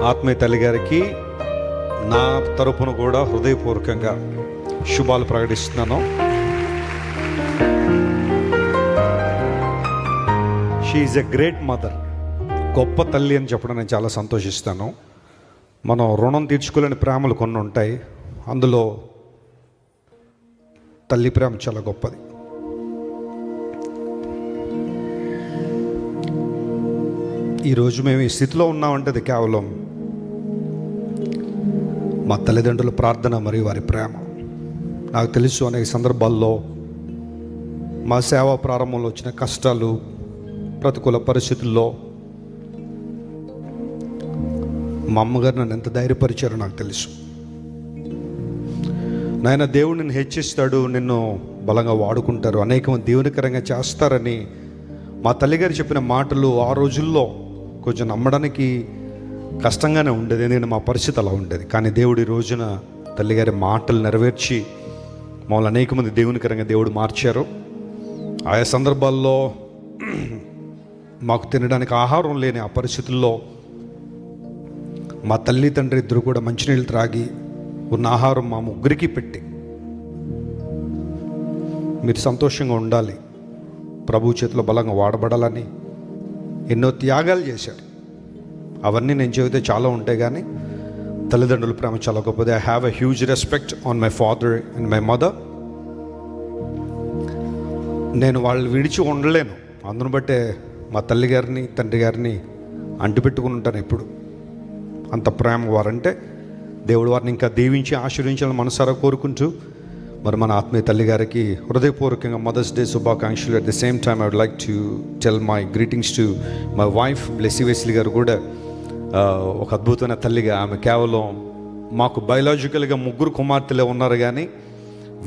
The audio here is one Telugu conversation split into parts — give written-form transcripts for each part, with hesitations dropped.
ఆత్మీయ తల్లి గారికి నా తరపున కూడా హృదయపూర్వకంగా శుభాలు ప్రకటిస్తున్నాను. She is a great mother. గొప్ప తల్లి అని చెప్పడం నేను చాలా సంతోషిస్తాను. మనం రుణం తీర్చుకోలేని ప్రేమలు కొన్ని ఉంటాయి, అందులో తల్లి ప్రేమ చాలా గొప్పది. ఈరోజు మేము ఈ స్థితిలో ఉన్నామంటే అది కేవలం మా తల్లిదండ్రుల ప్రార్థన మరియు వారి ప్రేమ. నాకు తెలుసు అనేక సందర్భాల్లో మా సేవా ప్రారంభంలో వచ్చిన కష్టాలు, ప్రతికూల పరిస్థితుల్లో మా అమ్మగారు నన్ను ఎంత ధైర్యపరిచారో నాకు తెలుసు. నాయన, దేవుడు నిన్ను హెచ్చిస్తాడు, నిన్ను బలంగా వాడుకుంటారు, అనేక మంది దేవునికరంగా చేస్తారని మా తల్లిగారు చెప్పిన మాటలు ఆ రోజుల్లో కొంచెం నమ్మడానికి కష్టంగానే ఉండేది, ఎందుకంటే మా పరిస్థితి అలా ఉండేది. కానీ దేవుడు ఈ రోజున తల్లిగారి మాటలు నెరవేర్చి మమ్మల్ని అనేక మంది దేవునికరంగా దేవుడు మార్చారు. ఆయా సందర్భాల్లో మాకు తినడానికి ఆహారం లేని ఆ పరిస్థితుల్లో మా తల్లి తండ్రి ఇద్దరు కూడా మంచినీళ్ళు త్రాగి ఉన్న ఆహారం మా ముగ్గురికి పెట్టి, మీరు సంతోషంగా ఉండాలి, ప్రభు చేతిలో బలంగా వాడబడాలని ఎన్నో త్యాగాలు చేశారు. అవన్నీ నేను చెబితే చాలా ఉంటాయి, కానీ తల్లిదండ్రుల ప్రేమ చాలా గొప్పది. I have a huge respect on my father and my mother. నేను వాళ్ళు విడిచి ఉండలేను. అందును బట్టే మా తల్లి గారిని తండ్రి గారిని అంటిపెట్టుకుని ఉంటాను ఎప్పుడు. అంత ప్రేమ వారంటే. దేవుడు వారిని ఇంకా దీవించి ఆశీర్వించాలని మనసారా కోరుకుంటూ, మరి మన ఆత్మీయ తల్లి గారికి హృదయపూర్వకంగా మదర్స్ డే శుభాకాంక్షలు. At the same time I would like to tell my greetings to my wife Blessy Wesley garu. కూడా ఒక అద్భుతమైన తల్లిగా ఆమె కేవలం మాకు బయలాజికల్గా ముగ్గురు కుమార్తెలే ఉన్నారు, కానీ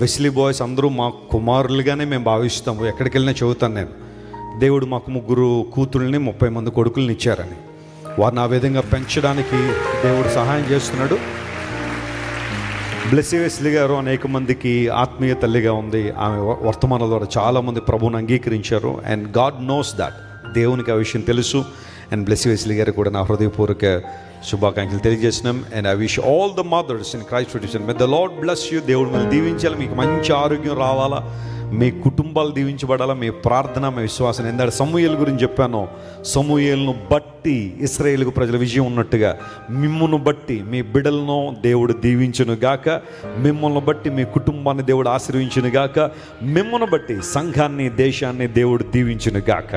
వెస్లీ బాయ్స్ అందరూ మా కుమారులుగానే మేము భావిస్తాము. ఎక్కడికి వెళ్ళినా చెబుతాను నేను, దేవుడు మాకు ముగ్గురు కూతుళ్ళని 30 మంది కొడుకుల్ని ఇచ్చారని. వారిని ఆ విధంగా పెంచడానికి దేవుడు సహాయం చేస్తున్నాడు. బ్లెస్సీ వెస్లీ గారు అనేక మందికి ఆత్మీయ తల్లిగా ఉంది. ఆమె వర్తమానాల ద్వారా చాలామంది ప్రభువుని అంగీకరించారు. అండ్ గాడ్ నోస్ దాట్, దేవునికి ఆ విషయం తెలుసు. అండ్ బ్లెస్సీ వెస్లీ గారు కూడా నా హృదయపూర్వక శుభాకాంక్షలు తెలియజేసినాం. And I wish all the mothers in Christ tradition may the Lord bless you. దేవుడు మిమ్మల్ని దీవించాలి, మీకు మంచి ఆరోగ్యం రావాలా, మీ కుటుంబాలు దీవించబడాలా, మీ ప్రార్థన, మీ విశ్వాసం. ఎందుకంటే సమూయేలు గురించి చెప్పాను, సమూయేలును బట్టి ఇశ్రాయేలు ప్రజల విజయం ఉన్నట్టుగా మిమ్మును బట్టి మీ బిడ్డలను దేవుడు దీవించును గాక, మిమ్మల్ని బట్టి మీ కుటుంబాన్ని దేవుడు ఆశీర్వించును గాక, మిమ్మల్ని బట్టి సంఘాన్ని, దేశాన్ని దేవుడు దీవించును గాక.